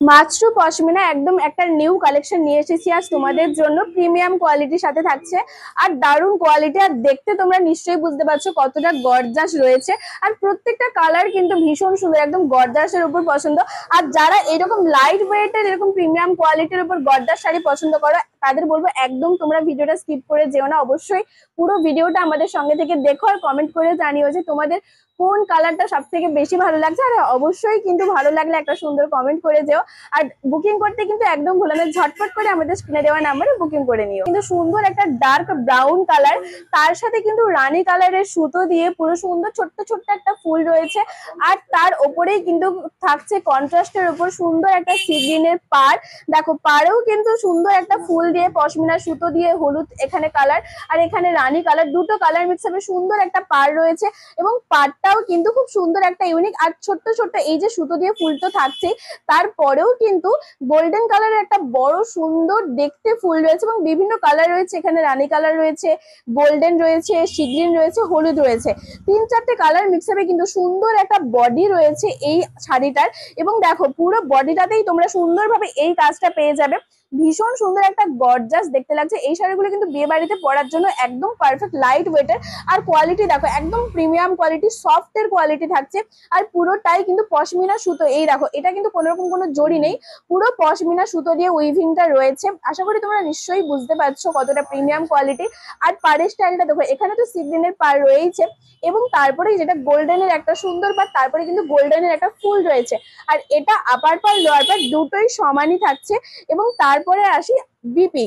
মাশরু পশমিনা একদম একটা new collection নিয়ে এসেছি আজ তোমাদের জন্য, প্রিমিয়াম কোয়ালিটির সাথে থাকছে আর দারুন কোয়ালিটি। আর দেখতে তোমরা নিশ্চয়ই বুঝতে পারছো কতটা গর্জাস রয়েছে। আর প্রত্যেকটা কালার কিন্তু ভীষণ সুন্দর, একদম গর্জাসের উপর পছন্দ। আর যারা এরকম লাইট ওয়েটের এরকম প্রিমিয়াম কোয়ালিটির উপর গর্জাস শাড়ি পছন্দ করো, তাদের বলবো একদম তোমরা ভিডিওটা স্কিপ করে যেও না, অবশ্যই পুরো ভিডিওটা আমাদের সঙ্গে থেকে দেখো আর কমেন্ট করে জানিও যে তোমাদের কোন কালারটা সব থেকে বেশি ভালো লাগছে। আর অবশ্যই কিন্তু ভালো লাগলে একটা সুন্দর কমেন্ট করে যেও। আর বুকিং করতে কিন্তু একদম ভুলো না, ঝটপট করে আমাদের স্ক্রিনে দেওয়া নাম্বারে বুকিং করে নিও। কিন্তু সুন্দর একটা ডার্ক ব্রাউন কালার, তার সাথে কিন্তু রানী কালারের সুতো দিয়ে পুরো সুন্দর ছোট্ট ছোট্ট একটা ফুল রয়েছে। আর তার ওপরেই কিন্তু থাকছে কন্ট্রাস্টের উপর সুন্দর একটা সি গ্রিনের পাড়। দেখো পাড়েও কিন্তু সুন্দর একটা ফুল দিয়ে পশমিনা সুতো দিয়ে হলুদ এখানে কালার আর এখানে রানী কালার, দুটো কালার মিক্স হবে, সুন্দর একটা পাড় রয়েছে। এবং পাড়টাও কিন্তু খুব সুন্দর একটা ইউনিক। আর ছোট্ট ছোট্ট এই যে সুতো দিয়ে ফুল তো থাকছেই, তারপরেও কিন্তু গোল্ডেন কালারের একটা বড় সুন্দর দেখতে ফুল রয়েছে এবং বিভিন্ন কালার রয়েছে। এখানে রানী কালার রয়েছে, গোল্ডেন রয়েছে, সি গ্রিন রয়েছে, হলুদ রয়েছে, তিন চারটে কালার মিক্স হবে কিন্তু সুন্দর একটা বডি রয়েছে এই শাড়িটার। এবং দেখো পুরো বডিটাতেই তোমরা সুন্দরভাবে এই কাজটা পেয়ে যাবে। ভীষণ সুন্দর একটা গর্জাস দেখতে লাগছে। এই শাড়িগুলো কিন্তু বিয়ে বাড়িতে পরার জন্য একদম পারফেক্ট, লাইট ওয়েটের। আর কোয়ালিটি দেখো একদম প্রিমিয়াম কোয়ালিটি, সফট এর কোয়ালিটি থাকছে। আর পুরোটাই কিন্তু পশমিনা সুতো। এই দেখো এটা কিন্তু কোনো রকম কোনো জড়ি নেই, পুরো পশমিনা সুতো দিয়ে উইভিংটা রয়েছে। আশা করি তোমরা নিশ্চয়ই বুঝতে পারছো কতটা প্রিমিয়াম কোয়ালিটি। আর পাড়ের স্টাইলটা দেখো, এখানে তো সি গ্রিনের পাড় রয়েছে এবং তারপরে যেটা গোল্ডেনের একটা সুন্দর পাড়, তারপরে কিন্তু গোল্ডেনের একটা ফুল রয়েছে। আর এটা আপার পাড় লোয়ার পাড় দুটোই সমানই থাকছে। এবং তারপরে আসি বিপি।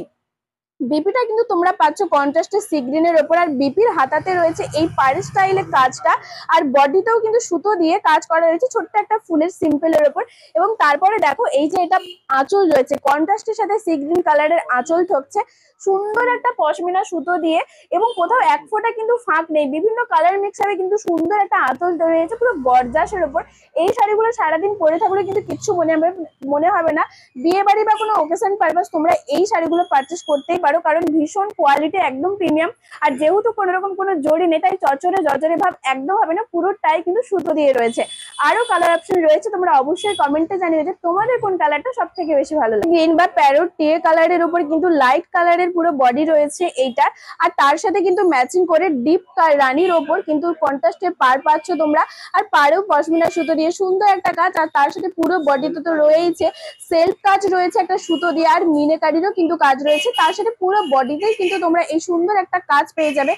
বিপিটা কিন্তু তোমরা পাচ্ছ কন্ট্রাস্টের সি গ্রিনের ওপর। আর বিপির হাতাতে রয়েছে এই পাড় স্টাইলের কাজটা। আর বডিতেও কিন্তু সুতো দিয়ে কাজ করা রয়েছে ছোট্ট একটা ফুলের সিম্পলের ওপর। এবং তারপরে দেখো এই যে এটা আঁচল রয়েছে, কন্ট্রাস্টের সাথে সি গ্রিন কালারের আঁচল থাকছে সুন্দর একটা পশমিনা সুতো দিয়ে। এবং কোথাও এক ফোঁটা কিন্তু ফাঁক নেই, বিভিন্ন কালার মিক্স হবে কিন্তু সুন্দর একটা আঁচল তৈরি হয়েছে পুরো গর্জাসের ওপর। এই শাড়িগুলো সারাদিন পরে থাকলে কিন্তু কিচ্ছু মনে হবে না। বিয়ে বাড়ি বা কোনো ওকেশন পারপাস তোমরা এই শাড়িগুলো পারচেস করতেই পারো, কারণ ভীষণ কোয়ালিটি একদম প্রিমিয়াম। আর যেহেতু কোনো রকম কোনো জড়ি নেই, তাই চচ্চরে জর্জরে ভাব একদম হবে না, পুরোটাই কিন্তু সুতো দিয়ে রয়েছে। আরো কালার অপশন রয়েছে, তোমরা অবশ্যই কমেন্টে জানিও যে তোমাদের কোন কালারটা সব থেকে বেশি ভালো লাগে। গ্রিন বা প্যারোট টিয়ে কালারের উপর কিন্তু লাইট কালারের পুরো বডি রয়েছে এইটা। আর তার সাথে কিন্তু ম্যাচিং করে ডিপ রানির ওপর কিন্তু কন্ট্রাস্টের পার পাচ্ছ তোমরা। আর পাড়েও পশমিনা সুতো দিয়ে সুন্দর একটা কাজ। আর তার সাথে পুরো বডিতে তো রয়েছে সেলফ কাজ রয়েছে একটা সুতো দিয়ে, আর মিনেকারিরও কিন্তু কাজ রয়েছে। তার সাথে পুরো বডিতেই কিন্তু তোমরা এই সুন্দর একটা কাজ পেয়ে যাবে।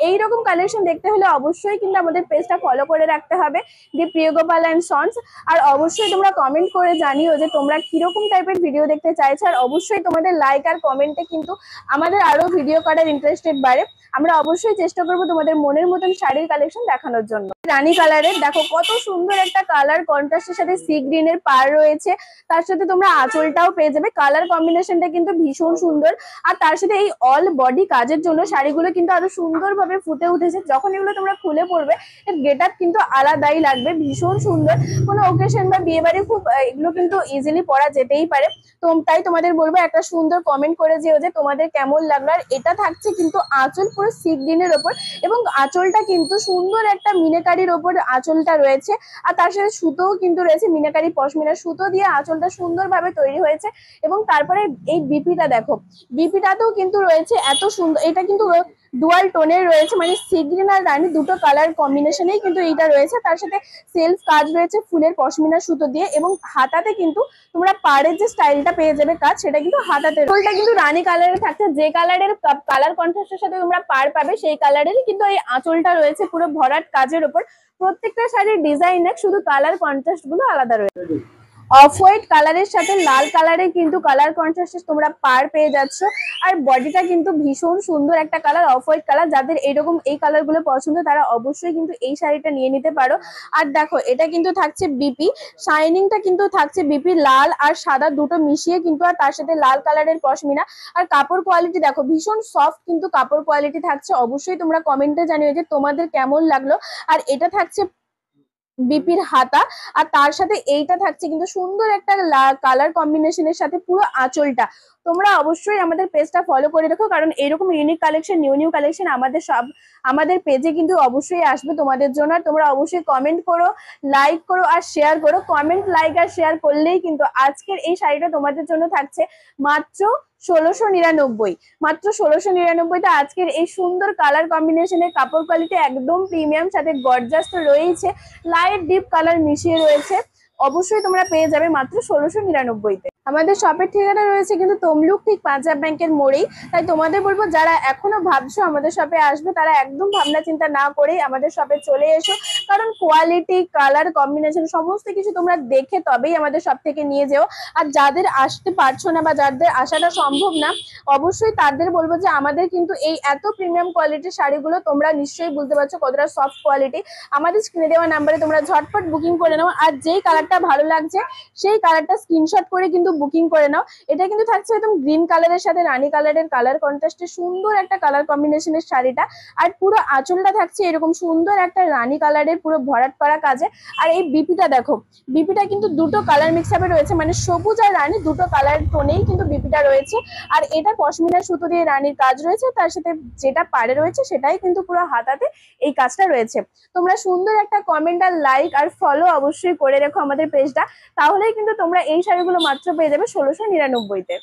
এইরকম কালেকশন দেখতে হলে অবশ্যই কিন্তু আমাদের পেজটা ফলো করে রাখতে হবে, দি প্রিয়গোপাল অ্যান্ড সন্স। আর অবশ্যই তোমরা কমেন্ট করে জানিও যে তোমরা কিরকম টাইপের ভিডিও দেখতে চাইছো। আর অবশ্যই তোমাদের লাইক আর কমেন্টে কিন্তু আমাদের আরো ভিডিও করার ইন্টারেস্টেড বাড়ে। আমরা অবশ্যই চেষ্টা করবো তোমাদের মনের মতন শাড়ির কালেকশন দেখানোর জন্য। রানী কালারের দেখো কত সুন্দর একটা কালার, কন্ট্রাস্টের সাথে সি গ্রিনের পাড় রয়েছে, তার সাথে তোমরা আঁচলটাও পেয়ে যাবে। কালার কম্বিনেশনটা কিন্তু ভীষণ সুন্দর। আর তার সাথে এই অল বডি কাজের জন্য শাড়িগুলো কিন্তু আরো সুন্দরভাবে ফুটে উঠেছে। যখন এগুলো তোমরা খুলে পড়বে এর গেট আপ কিন্তু আলাদাই লাগবে, ভীষণ সুন্দর। কোনো ওকেশন বা বিয়ে বাড়ি খুব এগুলো কিন্তু ইজিলি পরা যেতেই পারে। তো তাই তোমাদের বলবো একটা সুন্দর কমেন্ট করে যেও যে তোমাদের কেমন লাগলো। আর এটা থাকছে কিন্তু আঁচল পুরো সি গ্রিনের ওপর, এবং আঁচলটা কিন্তু সুন্দর একটা মিনেকারির ওপর আঁচলটা রয়েছে। আর তার সাথে সুতোও কিন্তু রয়েছে, মিনাকারি পশমিনা সুতো দিয়ে আঁচলটা সুন্দরভাবে তৈরি হয়েছে। এবং তারপরে এই বিপিটা দেখো, বিপিটাতেও কিন্তু রয়েছে এত সুন্দর। এটা কিন্তু ডুয়াল টোনের রয়েছে, মানে সি গ্রিন আর রানী দুটো কালার কম্বিনেশনেই কিন্তু এইটা রয়েছে। তার সাথে সেলফ কাজ রয়েছে ফুলের পশমিনা সুতো দিয়ে। এবং হাতাতে কিন্তু তোমরা পাড়ের যে স্টাইলটা পেয়ে যাবে কাজ, সেটা কিন্তু হাতাতে। ফুলটা কিন্তু রানী কালারের থাকছে, যে কালারের কালার কন্ট্রাস্টের সাথে তোমরা পাড় পাবে সেই কালারেরই কিন্তু এই আঁচলটা রয়েছে পুরো ভরাট কাজের উপর। প্রত্যেকটা শাড়ির ডিজাইন এক, শুধু কালার কন্ট্রাস্ট গুলো আলাদা রয়েছে। অফ হোয়াইট কালারের সাথে লাল কালারের কিন্তু কালার কন্ট্রাস্টে তোমরা পার পেয়ে যাচ্ছ। আর বডিটা কিন্তু ভীষণ সুন্দর একটা কালার, অফ হোয়াইট কালার। যাদের এইরকম এই কালার গুলো পছন্দ তারা অবশ্যই কিন্তু এই শাড়িটা নিয়ে নিতে পারো। আর দেখো এটা কিন্তু থাকছে বিপি, শাইনিংটা কিন্তু থাকছে বিপি লাল আর সাদা দুটো মিশিয়ে কিন্তু। আর তার সাথে লাল কালারের পশমিনা। আর কাপড় কোয়ালিটি দেখো ভীষণ সফট কিন্তু কাপড় কোয়ালিটি থাকছে। অবশ্যই তোমরা কমেন্টে জানিও যে তোমাদের কেমন লাগলো। আর এটা থাকছে বিপির হাতা, আর তার সাথে এইটা থাকছে কিন্তু সুন্দর একটা কালার কম্বিনেশনের সাথে পুরো আঁচলটা। তোমরা অবশ্যই আমাদের পেজটা ফলো করে রেখো, কারণ এরকম unique collection, new new collection আমাদের পেজে কিন্তু অবশ্যই আসবে তোমাদের জন্য। আর তোমরা অবশ্যই কমেন্ট করো, লাইক করো আর শেয়ার করো। কমেন্ট, লাইক আর শেয়ার করলেই কিন্তু আজকের এই শাড়িটা তোমাদের জন্য থাকছে মাত্র 1699। মাত্র 1699তে আজকের এই সুন্দর কালার কম্বিনেশনের কাপড় কোয়ালিটি একদম প্রিমিয়াম, সাথে গর্জাস তো রয়েছে, লাইট ডিপ কালার মিশিয়ে রয়েছে। অবশ্যই তোমরা পেয়ে যাবে মাত্র 1699তে। আমাদের শপের ঠিকানা রয়েছে কিন্তু তমলুক, ঠিক পাঞ্জাব ব্যাংকের মোড়েই। তাই তোমাদের বলবো, যারা এখনো ভাবছো আমাদের শপে আসবে, তারা একদম ভাবনা চিন্তা না করেই আমাদের শপে চলে এসো। কারণ কোয়ালিটি, কালার কম্বিনেশন সমস্ত কিছু তোমরা দেখে তবেই আমাদের শপ থেকে নিয়ে যেও। আর যাদের আসতে পারছো না বা যাদের আসাটা সম্ভব না, অবশ্যই তাদের বলবো যে আমাদের কিন্তু এই এত প্রিমিয়াম কোয়ালিটির শাড়িগুলো তোমরা নিশ্চয়ই বুঝতে পারছো কতটা সফট কোয়ালিটি। আমাদের স্ক্রিনে দেওয়া নাম্বারে তোমরা ঝটপট বুকিং করে নাও, আর যেই কালারটা ভালো লাগছে সেই কালারটা স্ক্রিনশট করে কিন্তু বুকিং করে নাও। এটা কিন্তু থাকছে একদম গ্রিন কালারের সাথে রানী কালারের কালার কন্ট্রাস্টে সুন্দর একটা কালার কম্বিনেশনের শাড়িটা। আর পুরো আঁচলটা থাকছে এরকম সুন্দর একটা রানী কালারের পুরো ভরাট করা কাজে। আর এই বিপিটা দেখো, বিপিটা কিন্তু দুটো কালার মিক্স আপে রয়েছে, মানে সবুজ আর রানী দুটো কালার টোনেই কিন্তু বিপিটা রয়েছে। আর এটা পশমিনা সুতো দিয়ে রানীর কাজ রয়েছে, তার সাথে যেটা পাড়ে রয়েছে সেটাই কিন্তু পুরো হাতাতে এই কাজটা রয়েছে। তোমরা সুন্দর একটা কমেন্ট আর লাইক আর ফলো অবশ্যই করে রেখো আমাদের পেজটা, তাহলেই কিন্তু তোমরা এই শাড়িগুলো মাত্র পেয়ে যাবে 1699তে।